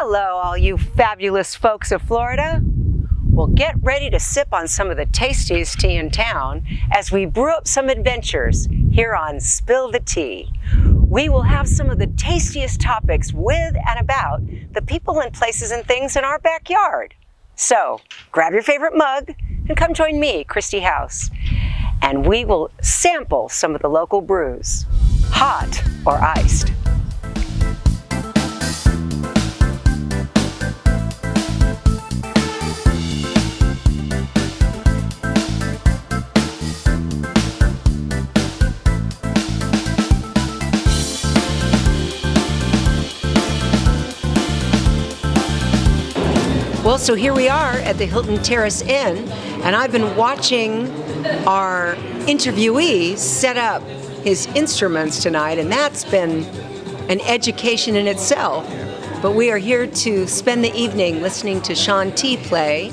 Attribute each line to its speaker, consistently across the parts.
Speaker 1: Hello, all you fabulous folks of Florida. Well, get ready to sip on some of the tastiest tea in town as we brew up some adventures here on Spill the Tea. We will have some of the tastiest topics with and about the people and places and things in our backyard. So, grab your favorite mug and come join me, Christy House, and we will sample some of the local brews, hot or iced. Well, so here we are at the Hilton Terrace Inn, and I've been watching our interviewee set up his instruments tonight, and that's been an education in itself. But we are here to spend the evening listening to Sean T play,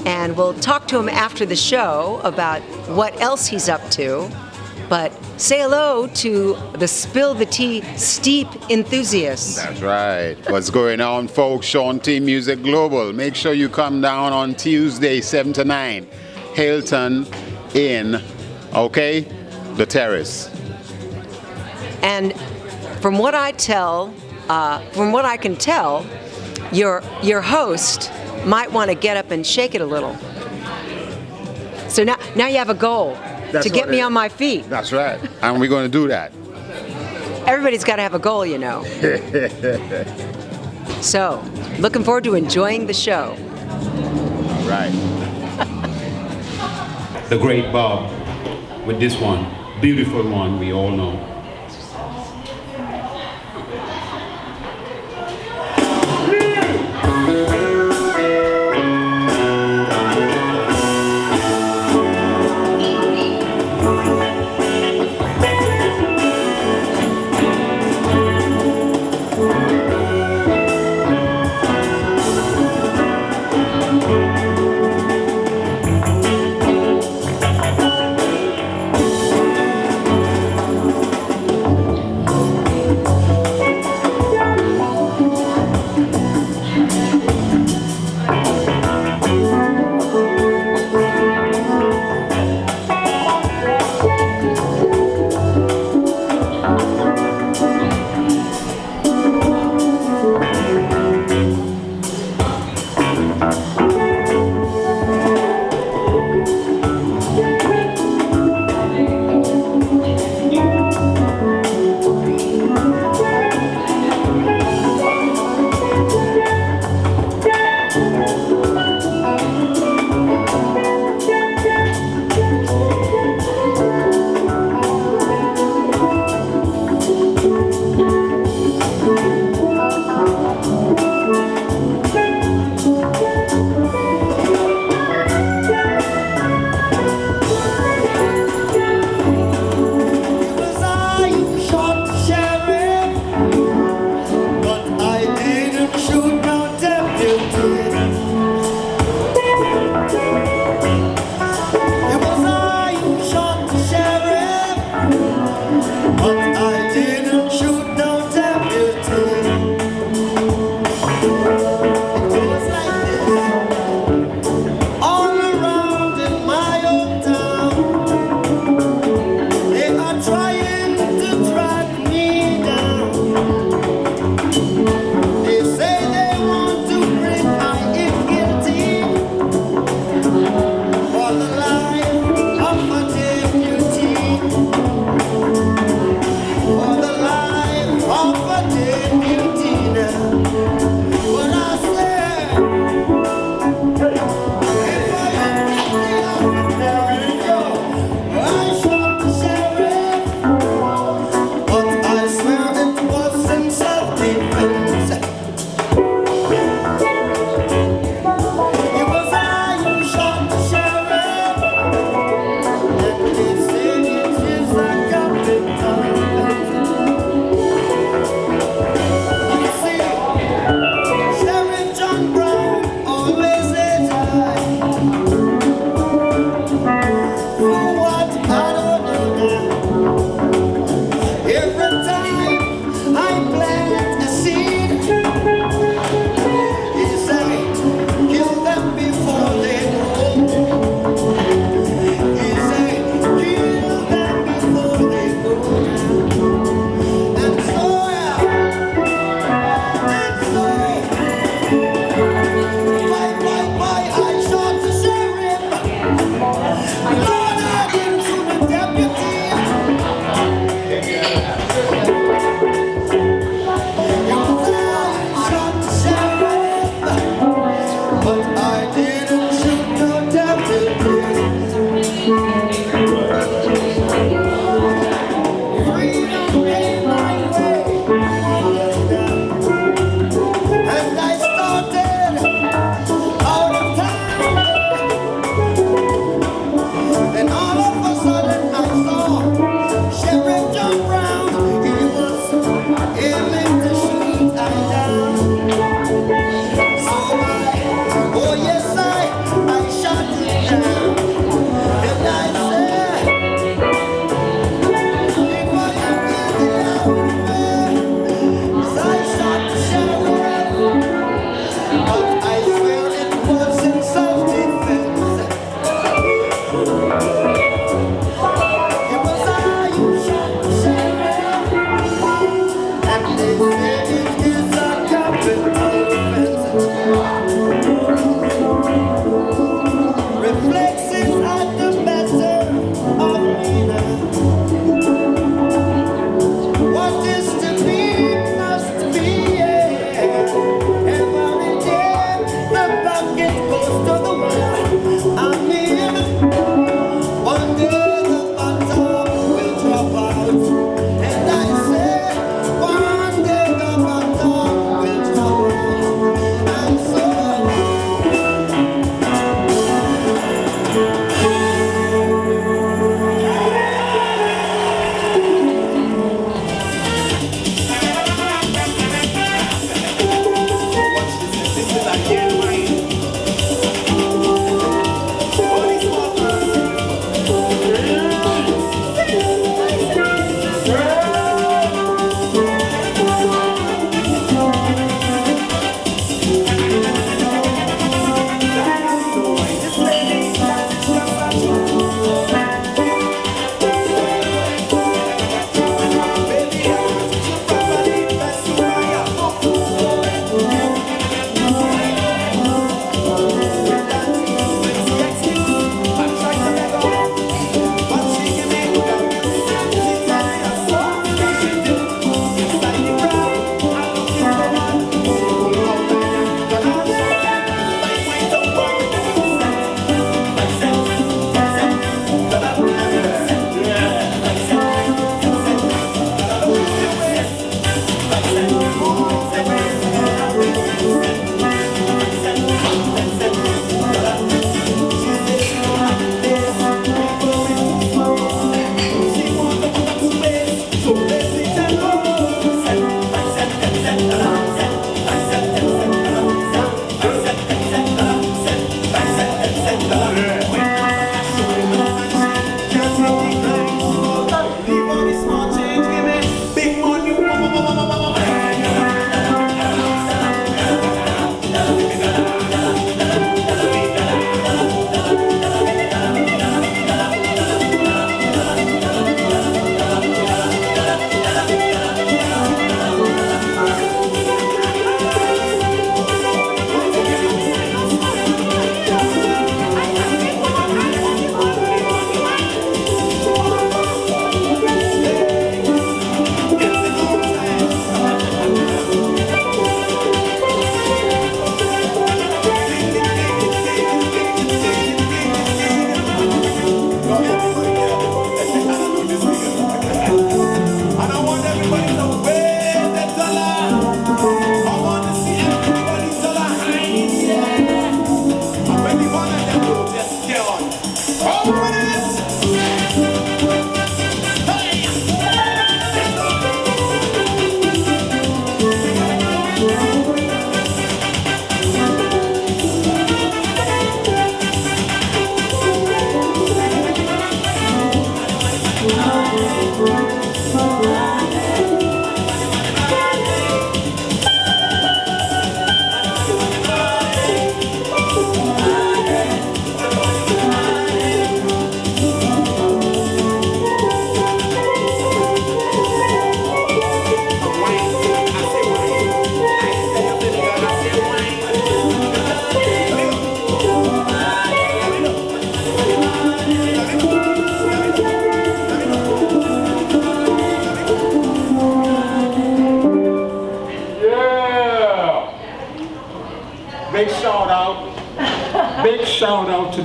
Speaker 1: and we'll talk to him after the show about what else he's up to. But say hello to the Spill the Tea steep enthusiasts.
Speaker 2: That's right. What's going on, folks? Sean T Music Global. Make sure you come down on Tuesday, 7 to 9. Hilton Inn, okay? The Terrace.
Speaker 1: And from what I can tell, your host might want to get up and shake it a little. So now you have a goal. To get me on my feet.
Speaker 2: That's right. And we're going to do that.
Speaker 1: Everybody's got to have a goal, you know. So, looking forward to enjoying the show.
Speaker 2: All right.
Speaker 3: The great Bob with this one. Beautiful one, we all know.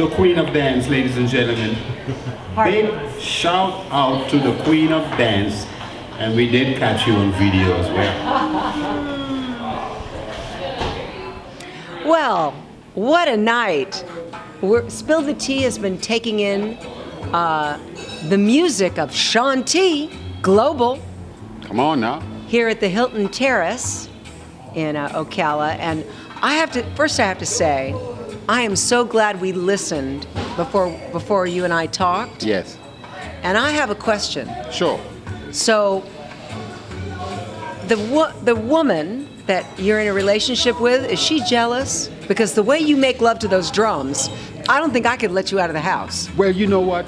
Speaker 3: the Queen of Dance, ladies and gentlemen. Big shout out to the Queen of Dance. And we did catch you on video as well.
Speaker 1: Well, what a night. Spill the Tea has been taking in the music of Sean T. Global.
Speaker 2: Come on now.
Speaker 1: Here at the Hilton Terrace in Ocala. And I have to say, I am so glad we listened before you and I talked.
Speaker 2: Yes.
Speaker 1: And I have a question.
Speaker 2: Sure.
Speaker 1: So, the woman that you're in a relationship with, is she jealous? Because the way you make love to those drums, I don't think I could let you out of the house.
Speaker 2: Well, you know what?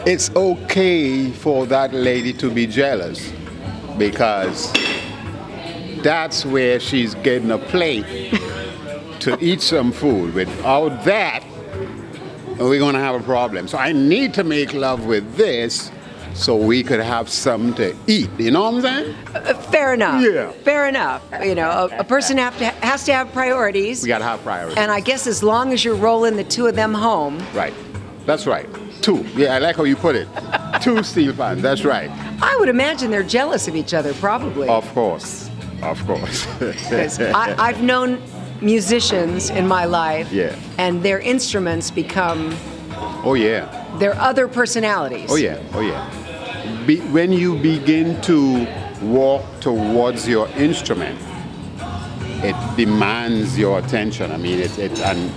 Speaker 2: It's okay for that lady to be jealous because that's where she's getting a plate to eat some food. Without that, we're going to have a problem. So I need to make love with this so we could have something to eat. You know what I'm saying?
Speaker 1: Fair enough.
Speaker 2: Yeah.
Speaker 1: Fair enough. You know, a person has to have priorities.
Speaker 2: We got to have priorities.
Speaker 1: And I guess as long as you're rolling the two of them home.
Speaker 2: Right. That's right. Two. Yeah, I like how you put it. Two steel pans. That's right.
Speaker 1: I would imagine they're jealous of each other, probably.
Speaker 2: Of course. Of course.
Speaker 1: 'Cause I've known musicians in my life.
Speaker 2: Yeah.
Speaker 1: And their instruments become
Speaker 2: Oh, yeah.
Speaker 1: their other personalities.
Speaker 2: Oh, yeah. Oh, yeah. When you begin to walk towards your instrument, it demands your attention. I mean, and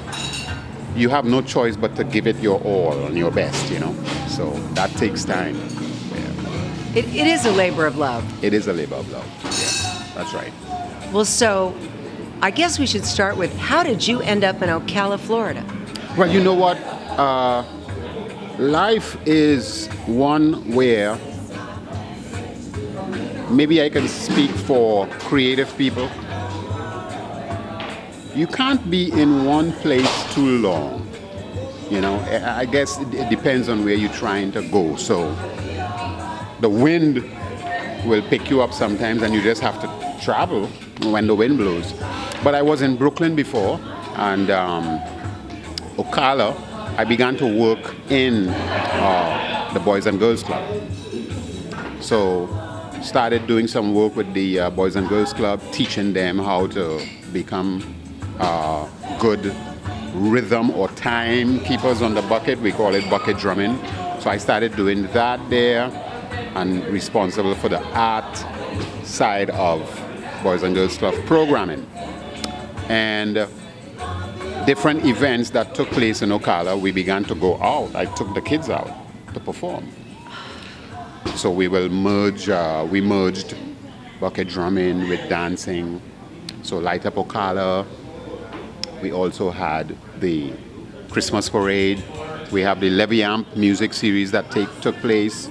Speaker 2: you have no choice but to give it your all and your best, you know. So that takes time. Yeah.
Speaker 1: It is a labor of love.
Speaker 2: It is a labor of love. Yeah, that's right.
Speaker 1: Well, so I guess we should start with, how did you end up in Ocala, Florida?
Speaker 2: Well, you know what? Life is one where maybe I can speak for creative people. You can't be in one place too long. You know, I guess it depends on where you're trying to go. So the wind will pick you up sometimes and you just have to travel when the wind blows. But I was in Brooklyn before, and Ocala, I began to work in the Boys and Girls Club. So started doing some work with the Boys and Girls Club, teaching them how to become good rhythm or time keepers on the bucket. We call it bucket drumming. So I started doing that there and responsible for the art side of Boys and Girls Club programming. And different events that took place in Ocala, we began to go out. I took the kids out to perform. So we merged bucket drumming with dancing. So Light Up Ocala. We also had the Christmas parade. We have the Leviamp music series that took place.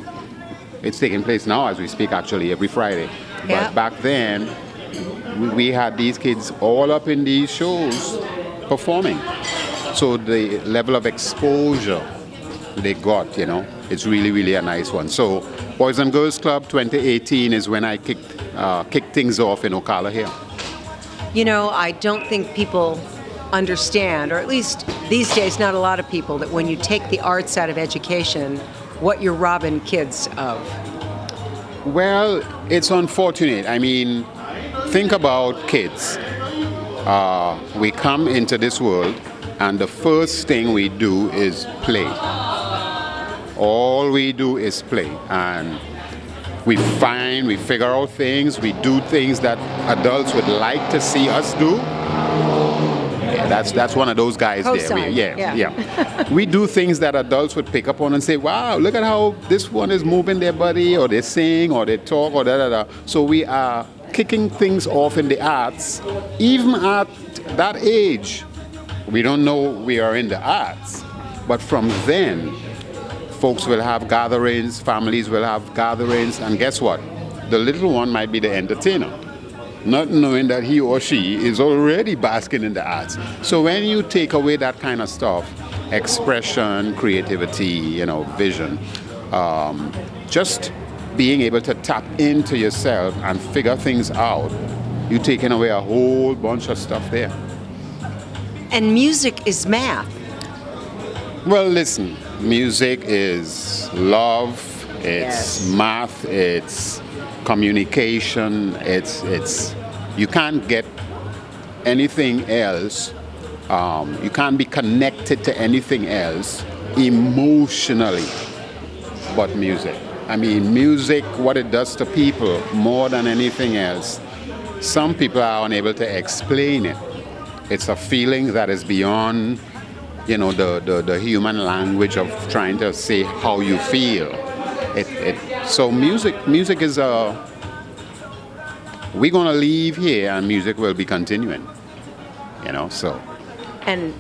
Speaker 2: It's taking place now as we speak, actually, every Friday.
Speaker 1: Yeah.
Speaker 2: But back then, we had these kids all up in these shows performing. So the level of exposure they got, you know, it's really, really a nice one. So Boys and Girls Club 2018 is when I kicked things off in Ocala here.
Speaker 1: You know, I don't think people understand, or at least these days not a lot of people, that when you take the arts out of education, what you're robbing kids of.
Speaker 2: Well, it's unfortunate. I mean, think about kids. We come into this world and the first thing we do is play. All we do is play, and we figure out things, we do things that adults would like to see us do. Yeah, that's one of those guys
Speaker 1: Co-sign.
Speaker 2: there. Yeah. We do things that adults would pick up on and say, wow, look at how this one is moving their body, or they sing, or they talk, or da-da-da. So we are kicking things off in the arts, even at that age. We don't know we are in the arts, but from then, folks will have gatherings, families will have gatherings, and guess what? The little one might be the entertainer, not knowing that he or she is already basking in the arts. So when you take away that kind of stuff, expression, creativity, you know, vision, just being able to tap into yourself and figure things out, you're taking away a whole bunch of stuff there.
Speaker 1: And music is math.
Speaker 2: Well, listen, music is love, it's
Speaker 1: Yes.
Speaker 2: math, it's communication, it's you can't get anything else. You can't be connected to anything else emotionally but music. I mean, music, what it does to people more than anything else, some people are unable to explain it. It's a feeling that is beyond, the human language of trying to say how you feel. So music is we're gonna leave here and music will be continuing, so.
Speaker 1: And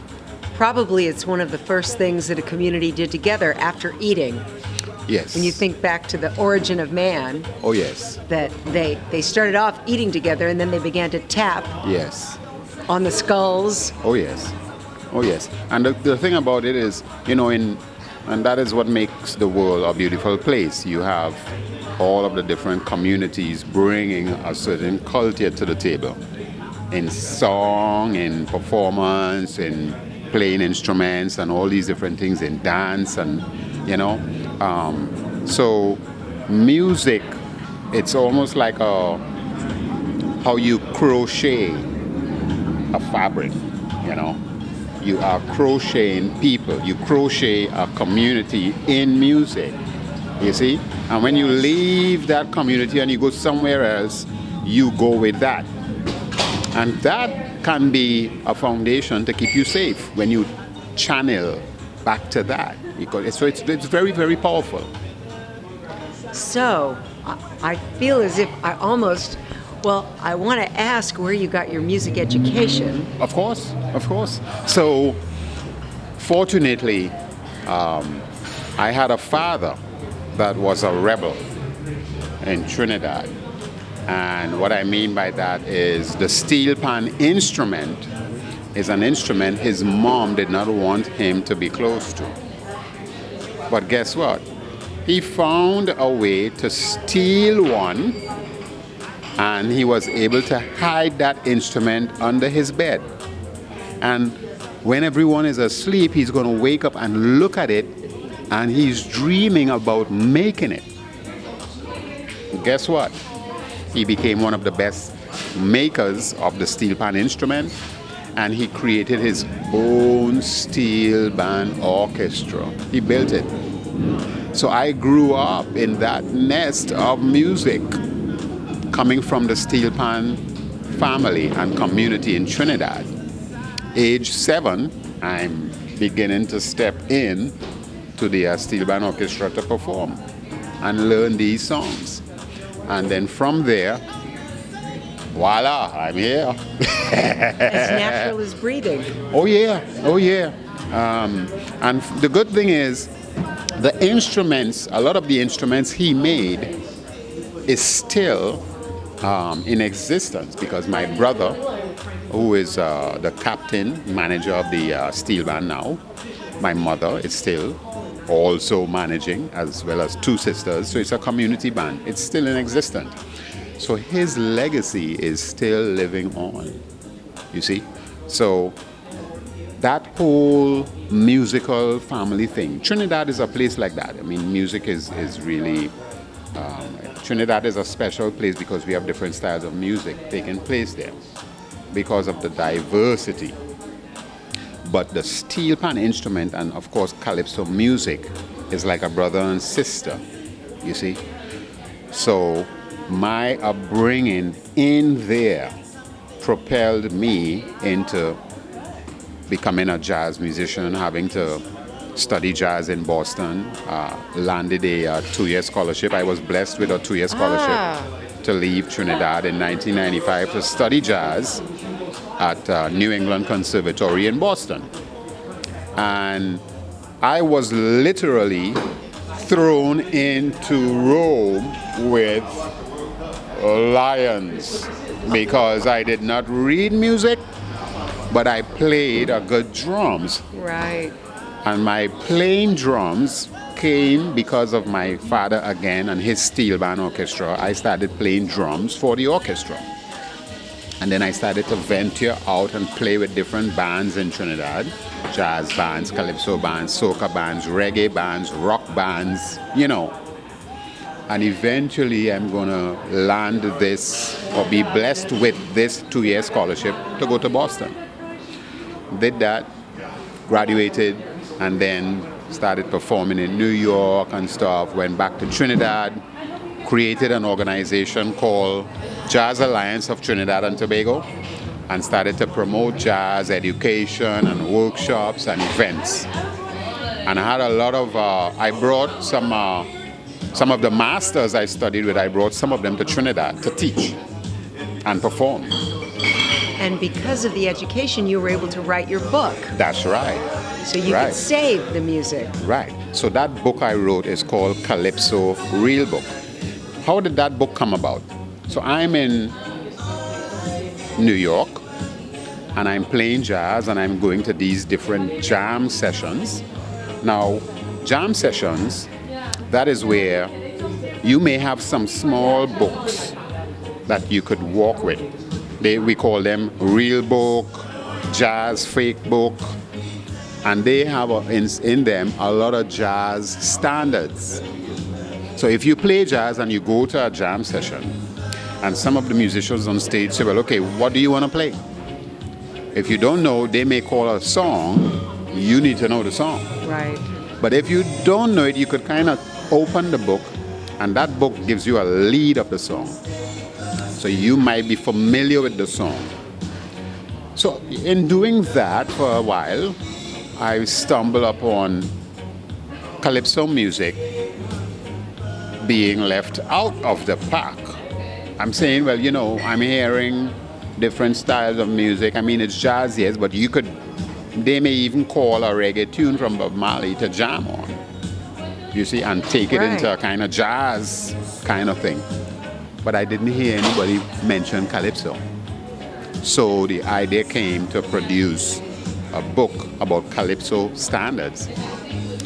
Speaker 1: probably it's one of the first things that a community did together after eating.
Speaker 2: Yes.
Speaker 1: When you think back to the origin of man,
Speaker 2: Oh yes.
Speaker 1: that they started off eating together and then they began to tap
Speaker 2: Yes.
Speaker 1: on the skulls.
Speaker 2: Oh yes. Oh yes. And the thing about it is, and that is what makes the world a beautiful place. You have all of the different communities bringing a certain culture to the table, in song, in performance, in playing instruments, and all these different things, in dance, and so music, it's almost like how you crochet a fabric. You are crocheting people, you crochet a community in music, you see, and when you leave that community and you go somewhere else, you go with that. And that can be a foundation to keep you safe when you channel back to that. Because it's very, very powerful.
Speaker 1: So I feel as if I want to ask where you got your music education.
Speaker 2: Of course. So, fortunately, I had a father that was a rebel in Trinidad. And what I mean by that is the steel pan instrument is an instrument his mom did not want him to be close to. But guess what? He found a way to steal one, and he was able to hide that instrument under his bed. And when everyone is asleep, he's going to wake up and look at it, and he's dreaming about making it. Guess what? He became one of the best makers of the steel pan instrument, and he created his own steel band orchestra. He built it. So I grew up in that nest of music coming from the steel pan family and community in Trinidad. Age 7, I'm beginning to step in to the steel band orchestra to perform and learn these songs. And then from there, voila, I'm here.
Speaker 1: As natural as breathing.
Speaker 2: Oh yeah. And the good thing is, the instruments, a lot of the instruments he made is still in existence, because my brother, who is the captain, manager of the steel band now, my mother is still also managing, as well as 2 sisters. So it's a community band. It's still in existence. So his legacy is still living on, you see. So that whole musical family thing, Trinidad is a place like that. I mean, music is really, Trinidad is a special place because we have different styles of music taking place there because of the diversity. But the steel pan instrument and, of course, calypso music is like a brother and sister, you see. So my upbringing in there propelled me into becoming a jazz musician, having to study jazz in Boston, landed a 2-year scholarship. I was blessed with a 2-year scholarship to leave Trinidad in 1995 to study jazz at New England Conservatory in Boston. And I was literally thrown into Rome with lions because I did not read music, but I played a good drums.
Speaker 1: Right.
Speaker 2: And my playing drums came because of my father again and his steel band orchestra. I started playing drums for the orchestra. And then I started to venture out and play with different bands in Trinidad. Jazz bands, calypso bands, soca bands, reggae bands, rock bands, you know. And eventually I'm gonna land this or be blessed with this 2-year scholarship to go to Boston. Did that, graduated, and then started performing in New York and stuff. Went back to Trinidad, created an organization called Jazz Alliance of Trinidad and Tobago, and started to promote jazz education and workshops and events. And I had a lot of, I brought some of the masters I studied with, I brought some of them to Trinidad to teach and perform.
Speaker 1: And because of the education, you were able to write your book.
Speaker 2: That's right.
Speaker 1: So you could save the music.
Speaker 2: Right. So that book I wrote is called Calypso Real Book. How did that book come about? So I'm in New York, and I'm playing jazz, and I'm going to these different jam sessions. Now, jam sessions, that is where you may have some small books that you could walk with. We call them real book, jazz fake book, and they have in them a lot of jazz standards. So if you play jazz and you go to a jam session, and some of the musicians on stage say, well, okay, what do you want to play? If you don't know, they may call a song, you need to know the song.
Speaker 1: Right.
Speaker 2: But if you don't know it, you could kind of open the book, and that book gives you a lead of the song. So you might be familiar with the song. So in doing that for a while, I stumbled upon calypso music being left out of the pack. I'm saying, well, you know, I'm hearing different styles of music. I mean, it's jazz, yes, but they may even call a reggae tune from Bob Marley to jam on, you see, and take it into a kind of jazz kind of thing. But I didn't hear anybody mention calypso. So the idea came to produce a book about calypso standards.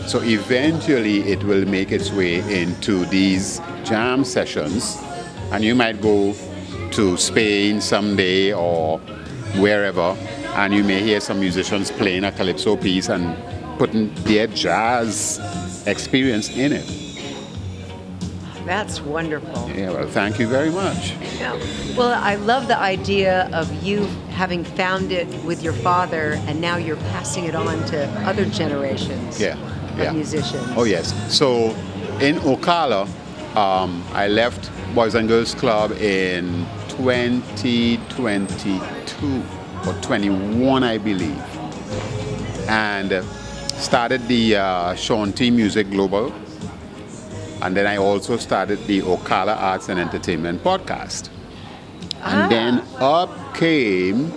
Speaker 2: So eventually it will make its way into these jam sessions, and you might go to Spain someday or wherever, and you may hear some musicians playing a calypso piece and putting their jazz experience in it.
Speaker 1: That's wonderful.
Speaker 2: Yeah, well, thank you very much.
Speaker 1: Yeah. Well, I love the idea of you having found it with your father, and now you're passing it on to other generations of musicians.
Speaker 2: Oh, yes. So in Ocala, I left Boys and Girls Club in 2022 or 21, I believe, and started the Sean T Music Global. And then I also started the Ocala Arts and Entertainment podcast. And then up came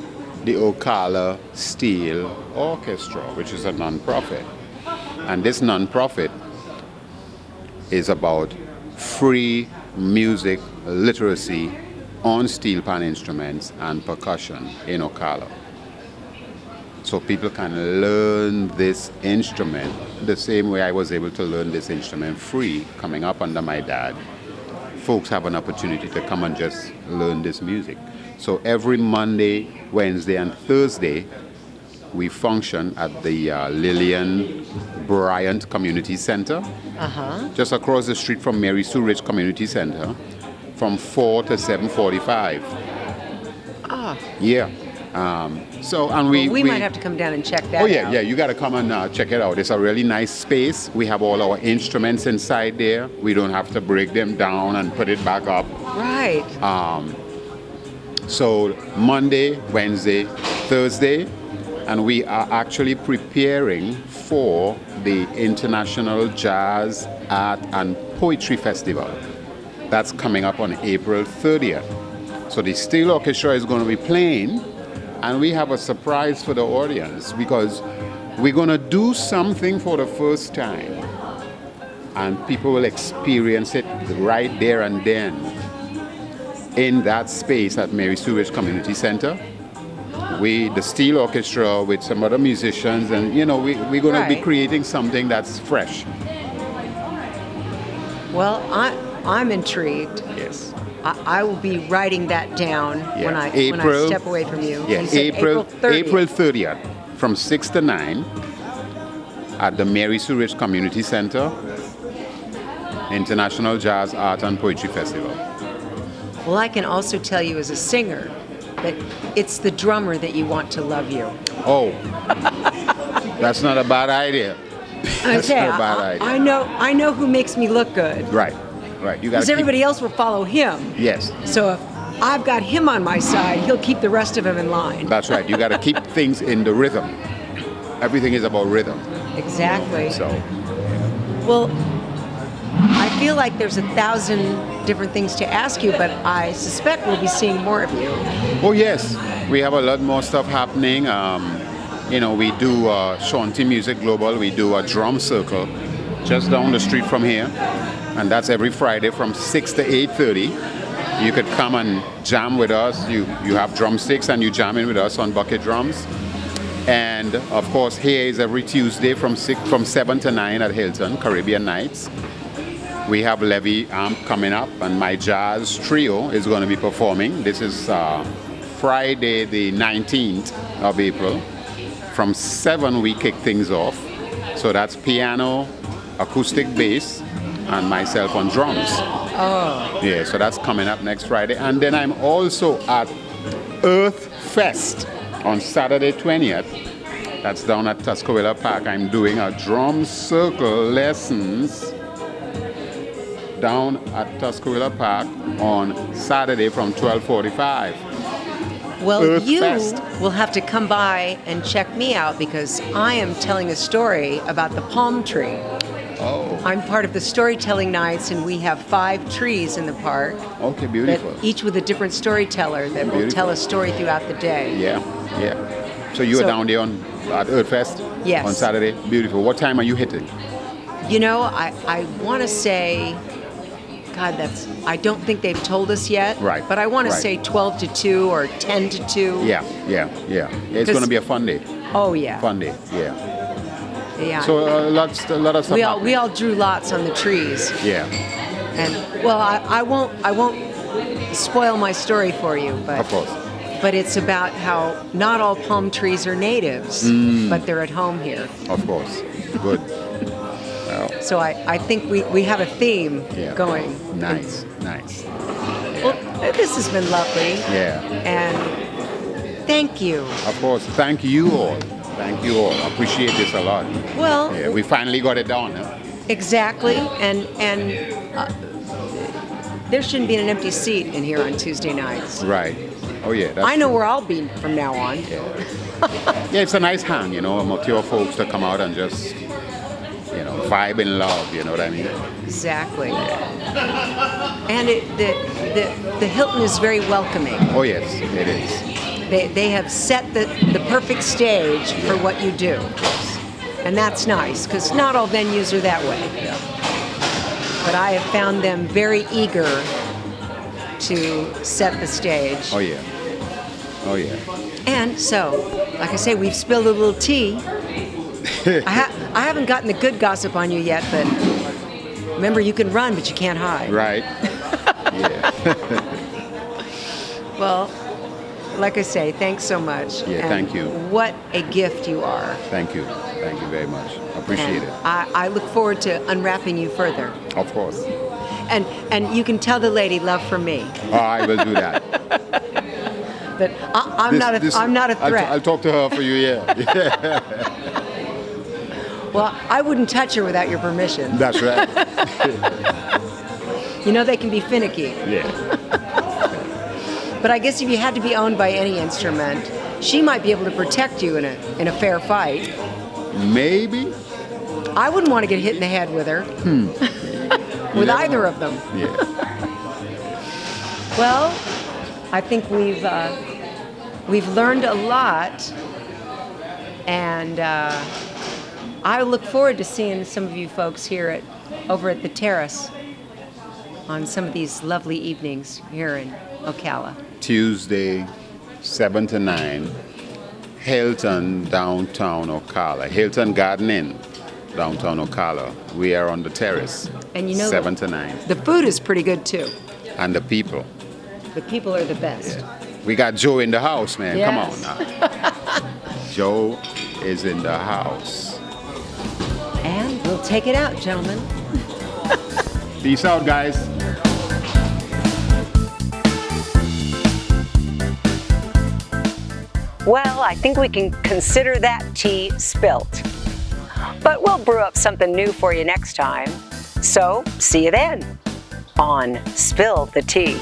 Speaker 2: the Ocala Steel Orchestra, which is a non-profit. And this non-profit is about free music literacy on steel pan instruments and percussion in Ocala. So people can learn this instrument the same way I was able to learn this instrument free coming up under my dad. Folks have an opportunity to come and just learn this music. So every Monday, Wednesday, and Thursday, we function at the Lillian Bryant Community Center, just across the street from Mary Sue Rich Community Center, from 4 to 7:45. Yeah. We
Speaker 1: might have to come down and check that out.
Speaker 2: Oh yeah, you got to come and check it out. It's a really nice space. We have all our instruments inside there. We don't have to break them down and put it back up.
Speaker 1: Right.
Speaker 2: So Monday, Wednesday, Thursday, and we are actually preparing for the International Jazz, Art and Poetry Festival. That's coming up on April 30th. So the Steel Orchestra is going to be playing, and we have a surprise for the audience because we're going to do something for the first time, and people will experience it right there and then in that space at Mary Sue Rich Community Center. The Steel Orchestra with some other musicians, and we're going to be creating something that's fresh.
Speaker 1: Well, I'm intrigued.
Speaker 2: Yes.
Speaker 1: I will be writing that down when I step away from you.
Speaker 2: Yeah,
Speaker 1: You said
Speaker 2: April
Speaker 1: 30th.
Speaker 2: April 30th from 6 to 9 at the Mary Sue Rich Community Center, International Jazz, Art and Poetry Festival.
Speaker 1: Well, I can also tell you as a singer that it's the drummer that you want to love you.
Speaker 2: Oh, that's not a bad idea. That's not a bad idea.
Speaker 1: I know who makes me look good.
Speaker 2: Right. You got
Speaker 1: Because everybody else will follow him.
Speaker 2: Yes.
Speaker 1: So if I've got him on my side, he'll keep the rest of them in line.
Speaker 2: That's right. You got to keep things in the rhythm. Everything is about rhythm.
Speaker 1: Exactly.
Speaker 2: So,
Speaker 1: Well, I feel like there's 1,000 different things to ask you, but I suspect we'll be seeing more of you.
Speaker 2: oh yes, we have a lot more stuff happening. We do Shanty Music Global. We do a drum circle just down the street from here, and that's every Friday from 6 to 8:30. You could come and jam with us. You have drumsticks and you jam in with us on bucket drums. And of course, here is every Tuesday from 7 to 9 at Hilton Caribbean Nights. We have Levy Amp coming up, and my jazz trio is going to be performing. This is Friday, the 19th of April. From 7, we kick things off. So that's piano, acoustic bass, and myself on drums.
Speaker 1: Oh.
Speaker 2: Yeah, so that's coming up next Friday. And then I'm also at Earth Fest on Saturday 20th. That's down at Tuscaloosa Park. I'm doing a drum circle lessons down at Tuscaloosa Park on Saturday from 12:45.
Speaker 1: Well,
Speaker 2: Earth
Speaker 1: you
Speaker 2: Fest.
Speaker 1: will have to come by and check me out because I am telling a story about the palm tree.
Speaker 2: Oh,
Speaker 1: I'm part of the storytelling nights, and we have 5 trees in the park,
Speaker 2: okay,
Speaker 1: that
Speaker 2: beautiful.
Speaker 1: each with a different storyteller that will
Speaker 2: Beautiful.
Speaker 1: tell a story throughout the day.
Speaker 2: Yeah. So you are
Speaker 1: So-
Speaker 2: down there at Earth Fest?
Speaker 1: Yes.
Speaker 2: On Saturday? Beautiful. What time are you hitting?
Speaker 1: You know, I want to say, God, I don't think they've told us yet.
Speaker 2: Right,
Speaker 1: But I want to
Speaker 2: right.
Speaker 1: say 12 to 2 or 10 to 2.
Speaker 2: Yeah. It's going to be a fun day.
Speaker 1: Oh, yeah.
Speaker 2: Fun day, yeah.
Speaker 1: Yeah.
Speaker 2: So a lot of stuff
Speaker 1: we
Speaker 2: happening.
Speaker 1: all drew lots on the trees.
Speaker 2: Yeah,
Speaker 1: And well, I won't spoil my story for you,
Speaker 2: of course.
Speaker 1: but it's about how not all palm trees are natives, but they're at home here.
Speaker 2: Of course. Good. Well,
Speaker 1: So I think we have a theme
Speaker 2: yeah.
Speaker 1: going.
Speaker 2: Nice.
Speaker 1: Well, this has been lovely.
Speaker 2: Yeah.
Speaker 1: And thank you.
Speaker 2: Of course. Thank you all. I appreciate this a lot.
Speaker 1: Well,
Speaker 2: Yeah, we finally got it done. Huh?
Speaker 1: exactly. And there shouldn't be an empty seat in here on Tuesday nights.
Speaker 2: Right. Oh yeah. That's
Speaker 1: I know
Speaker 2: true.
Speaker 1: where I'll be from now on.
Speaker 2: Yeah, it's a nice hang, mature folks to come out and just, vibe in love. You know what I mean?
Speaker 1: Exactly. And the Hilton is very welcoming.
Speaker 2: Oh yes, it is.
Speaker 1: They have set the perfect stage for what you do. And that's nice, because not all venues are that way.
Speaker 2: Yeah.
Speaker 1: But I have found them very eager to set the stage.
Speaker 2: Oh yeah.
Speaker 1: And so, like I say, we've spilled a little tea. I haven't gotten the good gossip on you yet, but remember, you can run, but you can't hide.
Speaker 2: Right. Yeah.
Speaker 1: Well, like I say, thanks so much.
Speaker 2: Yeah,
Speaker 1: And
Speaker 2: thank you.
Speaker 1: What a gift you are.
Speaker 2: Thank you very much. Appreciate
Speaker 1: And
Speaker 2: it.
Speaker 1: I look forward to unwrapping you further.
Speaker 2: Of course.
Speaker 1: And you can tell the lady love from me.
Speaker 2: Oh, I will do that.
Speaker 1: That I'm not a threat.
Speaker 2: I'll talk to her for you. Yeah.
Speaker 1: Well, I wouldn't touch her without your permission.
Speaker 2: That's right.
Speaker 1: You know they can be finicky.
Speaker 2: Yeah.
Speaker 1: But I guess if you had to be owned by any instrument, she might be able to protect you in a fair fight.
Speaker 2: Maybe.
Speaker 1: I wouldn't want to get hit in the head with her. With either of them.
Speaker 2: Yeah.
Speaker 1: Well, I think we've learned a lot, and I look forward to seeing some of you folks here over at the terrace on some of these lovely evenings here in Ocala.
Speaker 2: Tuesday, 7 to 9, Hilton, downtown Ocala. Hilton Garden Inn, downtown Ocala. We are on the terrace.
Speaker 1: And you know
Speaker 2: 7 to 9.
Speaker 1: the food is pretty good too.
Speaker 2: And the people.
Speaker 1: The people are the best.
Speaker 2: We got Joe in the house, man. Come on
Speaker 1: Yes.
Speaker 2: now. Joe is in the house.
Speaker 1: And we'll take it out, gentlemen.
Speaker 2: Peace out, guys.
Speaker 1: Well, I think we can consider that tea spilt. But we'll brew up something new for you next time. So, see you then on Spill the Tea.